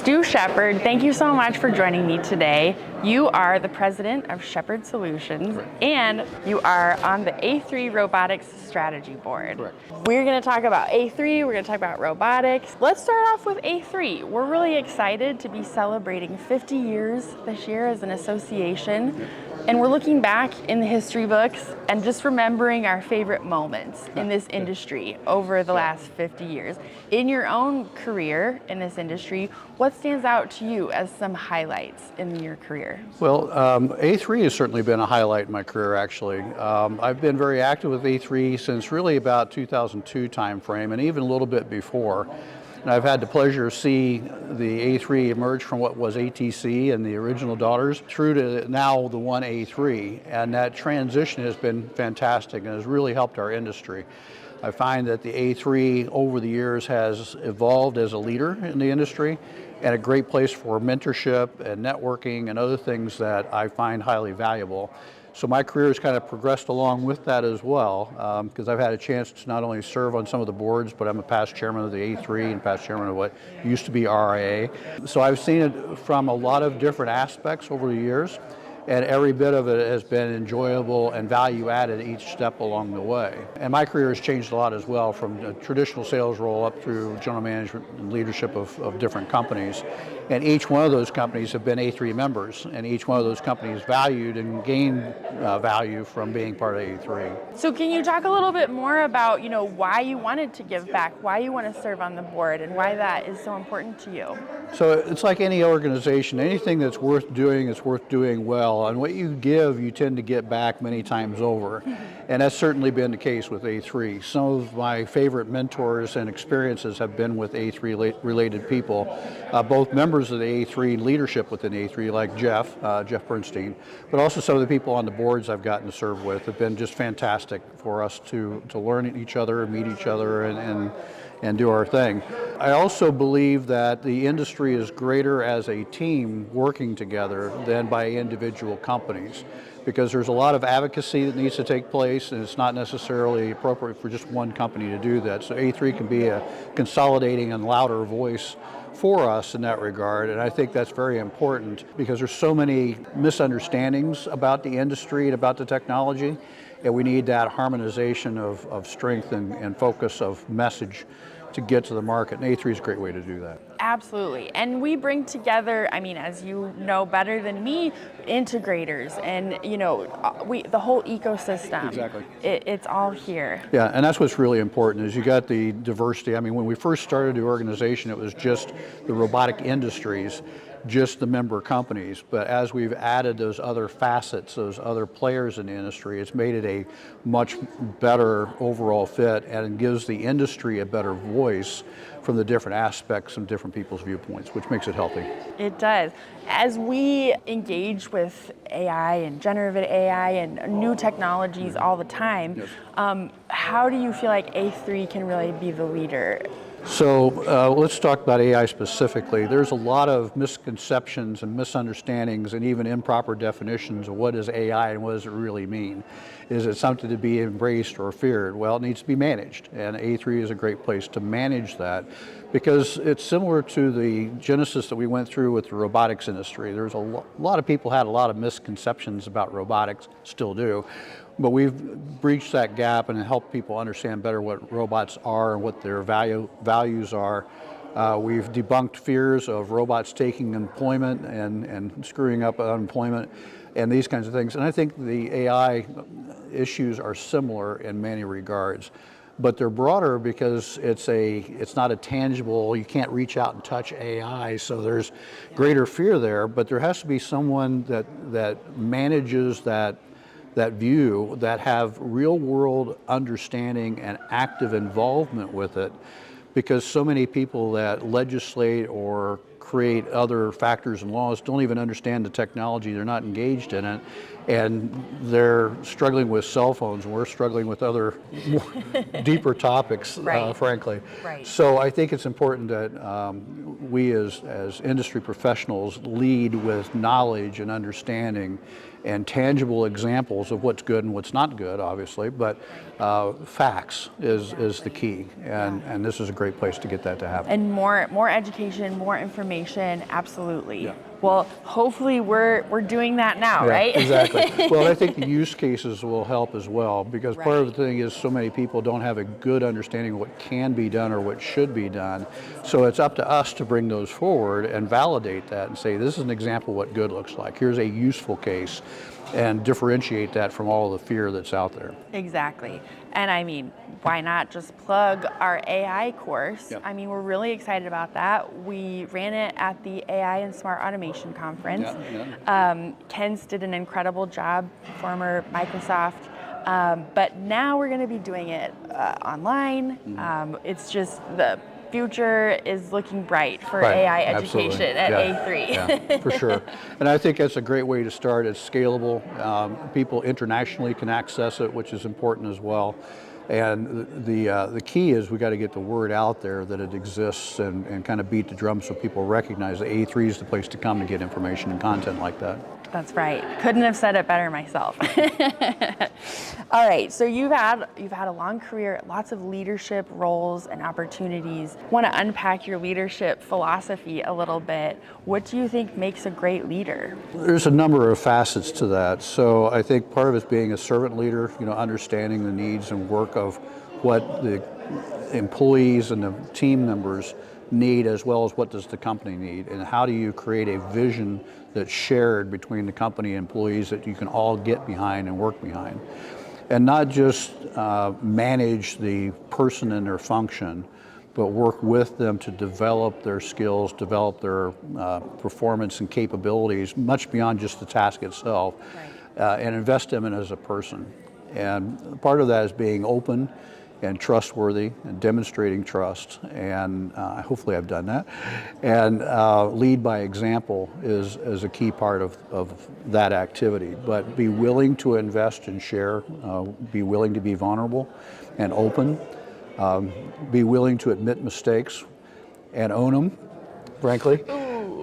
Stu Shepard, thank you so much for joining me today. You are the president of Shepard Solutions, and you are on the A3 Robotics Strategy Board. Correct. We're going to talk about A3, we're going to talk about robotics. Let's start off with A3. We're really excited to be celebrating 50 years this year as an association. And we're looking back in the history books and just remembering our favorite moments in this industry over the last 50 years. In your own career in this industry, what stands out to you as some highlights in your career? Well, A3 has certainly been a highlight in my career, actually. I've been very active with A3 since really about 2002 timeframe, and even a little bit before. And I've had the pleasure to see the A3 emerge from what was ATC and the original daughters through to now the one A3. And that transition has been fantastic and has really helped our industry. I find that the A3 over the years has evolved as a leader in the industry and a great place for mentorship and networking and other things that I find highly valuable. So my career has kind of progressed along with that as well, because I've had a chance to not only serve on some of the boards, but I'm a past chairman of the A3 and past chairman of what used to be RIA. So I've seen it from a lot of different aspects over the years, and every bit of it has been enjoyable and value added each step along the way. And my career has changed a lot as well, from a traditional sales role up through general management and leadership of different companies. And each one of those companies have been A3 members, and each one of those companies valued and gained value from being part of A3. So can you talk a little bit more about, why you wanted to give back, why you want to serve on the board, and why that is so important to you? So it's like any organization, anything that's worth doing is worth doing well, and what you give, you tend to get back many times over. And that's certainly been the case with A3. Some of my favorite mentors and experiences have been with A3 related people, both members of the A3 leadership within A3, like Jeff Bernstein, but also some of the people on the boards I've gotten to serve with have been just fantastic for us to learn each other, meet each other, and do our thing. I also believe that the industry is greater as a team working together than by individual companies, because there's a lot of advocacy that needs to take place, and it's not necessarily appropriate for just one company to do that. So A3 can be a consolidating and louder voice for us in that regard, and I think that's very important because there's so many misunderstandings about the industry and about the technology, and we need that harmonization of strength and focus of message to get to the market, and A3 is a great way to do that. Absolutely, and we bring together, as you know better than me, integrators and the whole ecosystem. Exactly. It's all here. Yeah, and that's what's really important is you got the diversity. When we first started the organization, it was just the robotic industries, just the member companies, but as we've added those other facets, those other players in the industry, it's made it a much better overall fit, and it gives the industry a better voice from the different aspects and different people's viewpoints, which makes it healthy. It does. As we engage with AI and generative AI and new technologies all the time, yes. How do you feel like A3 can really be the leader? So let's talk about AI specifically. There's a lot of misconceptions and misunderstandings and even improper definitions of what is AI and what does it really mean. Is it something to be embraced or feared? Well, it needs to be managed, and A3 is a great place to manage that because it's similar to the genesis that we went through with the robotics industry. There's a lot of people had a lot of misconceptions about robotics, still do. But we've breached that gap and helped people understand better what robots are and what their values are. We've debunked fears of robots taking employment and screwing up unemployment and these kinds of things. And I think the AI issues are similar in many regards, but they're broader because it's not a tangible, you can't reach out and touch AI, so there's greater fear there, but there has to be someone that manages that view, that have real world understanding and active involvement with it, because so many people that legislate or create other factors and laws don't even understand the technology, they're not engaged in it, and they're struggling with cell phones, and we're struggling with other more deeper topics, right. Frankly. Right. So I think it's important that we as industry professionals lead with knowledge and understanding and tangible examples of what's good and what's not good, obviously, but facts is the key, and this is a great place to get that to happen. And more education, more information automation, absolutely. Yeah. Well, hopefully we're doing that now, Yeah, right? exactly. Well, I think the use cases will help as well, because part of Right. the thing is so many people don't have a good understanding of what can be done or what should be done. So it's up to us to bring those forward and validate that and say, this is an example of what good looks like. Here's a useful case, and differentiate that from all the fear that's out there. Exactly. And I mean, why not just plug our AI course? Yep. I mean, we're really excited about that. We ran it at the AI and Smart Automation Conference. Ken's did an incredible job, former Microsoft. But now we're going to be doing it online. It's just the future is looking bright for Right, AI absolutely. education at Yeah, A3. yeah, for sure. And I think that's a great way to start. It's scalable. People internationally can access it, which is important as well. And the key is we got to get the word out there that it exists, and kind of beat the drum so people recognize that A3 is the place to come to get information and content like that. That's right. Couldn't have said it better myself. All right, so you've had a long career, lots of leadership roles and opportunities. Want to unpack your leadership philosophy a little bit. What do you think makes a great leader? There's a number of facets to that. So I think part of it is being a servant leader, understanding the needs and work of what the employees and the team members need, as well as what does the company need, and how do you create a vision that's shared between the company and employees that you can all get behind and work behind. And not just manage the person and their function, but work with them to develop their skills, develop their performance and capabilities, much beyond just the task itself, and invest them in as a person. And part of that is being open and trustworthy and demonstrating trust, and hopefully I've done that. And lead by example is a key part of that activity. But be willing to invest and share, be willing to be vulnerable and open, be willing to admit mistakes and own them, frankly.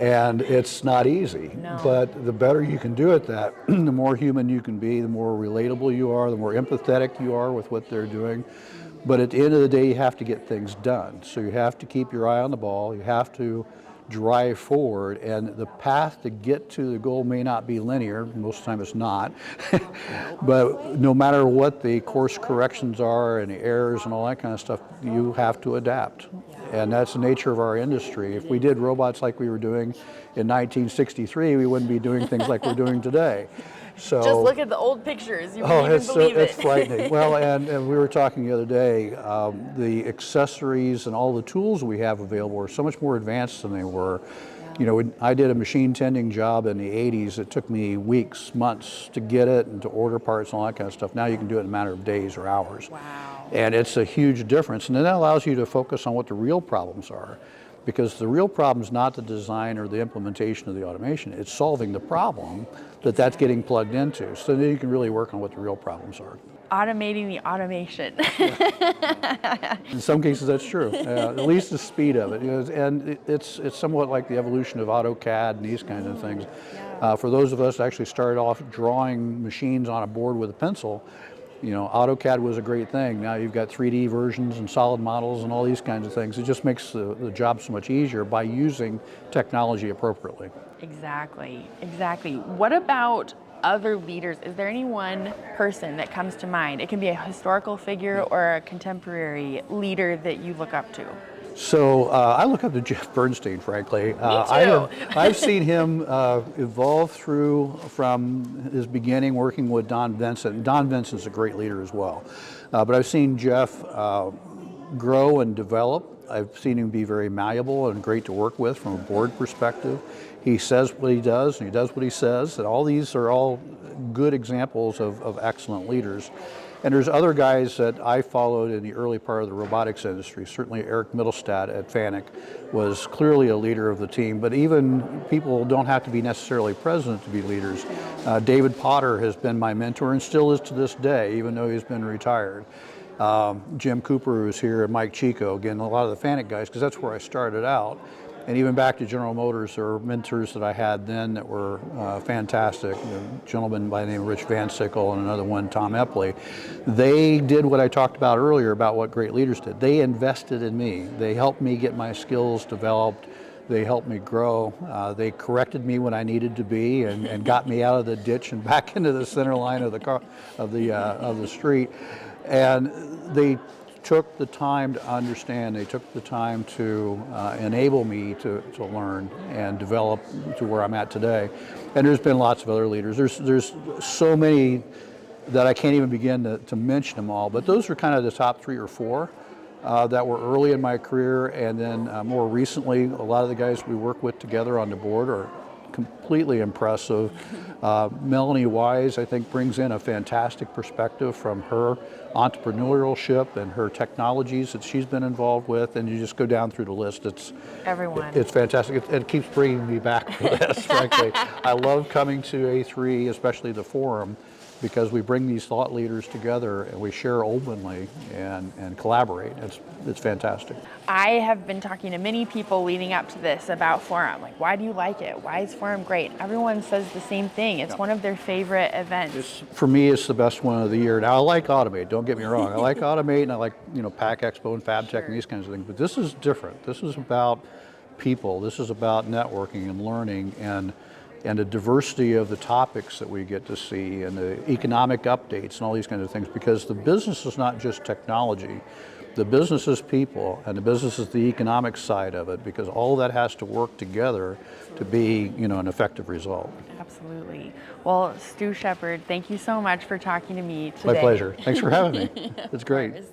And it's not easy, but the better you can do at that, the more human you can be, the more relatable you are, the more empathetic you are with what they're doing. But at the end of the day, you have to get things done. So you have to keep your eye on the ball, you have to drive forward, and the path to get to the goal may not be linear, most of the time it's not, but no matter what the course corrections are and the errors and all that kind of stuff, you have to adapt. And that's the nature of our industry. If we did robots like we were doing in 1963, we wouldn't be doing things like we're doing today. So, just look at the old pictures. You wouldn't even believe it. It's frightening. Well, and we were talking the other day, the accessories and all the tools we have available are so much more advanced than they were. I did a machine tending job in the 80s. It took me weeks, months to get it and to order parts and all that kind of stuff. Now you can do it in a matter of days or hours. Wow. And it's a huge difference. And then that allows you to focus on what the real problems are. Because the real problem is not the design or the implementation of the automation, it's solving the problem that's getting plugged into. So then you can really work on what the real problems are. Automating the automation. In some cases that's true, at least the speed of it. And it's somewhat like the evolution of AutoCAD and these kinds of things. For those of us that actually started off drawing machines on a board with a pencil, AutoCAD was a great thing. Now you've got 3D versions and solid models and all these kinds of things. It just makes the job so much easier by using technology appropriately. Exactly. What about other leaders? Is there any one person that comes to mind? It can be a historical figure or a contemporary leader that you look up to. So I look up to Jeff Bernstein, frankly. Me too. I've seen him evolve from his beginning working with Don Vincent. Don Vincent's a great leader as well. But I've seen Jeff grow and develop. I've seen him be very malleable and great to work with from a board perspective. He says what he does and he does what he says. And all these are all good examples of excellent leaders. And there's other guys that I followed in the early part of the robotics industry. Certainly Eric Mittelstadt at Fanuc was clearly a leader of the team, but even people don't have to be necessarily president to be leaders. David Potter has been my mentor and still is to this day, even though he's been retired. Jim Cooper, who's here, and Mike Chico, again, a lot of the Fanuc guys, because that's where I started out. And even back to General Motors, there were mentors that I had then that were fantastic. A gentleman by the name of Rich Van Sickle and another one, Tom Epley. They did what I talked about earlier about what great leaders did. They invested in me. They helped me get my skills developed. They helped me grow. They corrected me when I needed to be, and got me out of the ditch and back into the center line of the car, of the street. And they took the time to understand. They took the time to enable me to learn and develop to where I'm at today. And there's been lots of other leaders. There's so many that I can't even begin to mention them all. But those are kind of the top 3 or 4. That were early in my career, and then more recently, a lot of the guys we work with together on the board are completely impressive. Melanie Wise, I think, brings in a fantastic perspective from her entrepreneurship and her technologies that she's been involved with, and you just go down through the list. Everyone. It's fantastic. It keeps bringing me back to this, frankly. I love coming to A3, especially the forum, because we bring these thought leaders together and we share openly and collaborate. It's fantastic. I have been talking to many people leading up to this about Forum. Like, why do you like it? Why is Forum great? Everyone says the same thing. It's one of their favorite events. For me, it's the best one of the year. Now, I like Automate, don't get me wrong. I like Automate, and I like, Pack Expo and FabTech and these kinds of things, but this is different. This is about people. This is about networking and learning, and the diversity of the topics that we get to see, and the economic updates and all these kinds of things, because the business is not just technology. The business is people, and the business is the economic side of it, because all that has to work together to be, an effective result. Absolutely. Well, Stu Shepard, thank you so much for talking to me today. My pleasure. Thanks for having me. It's great.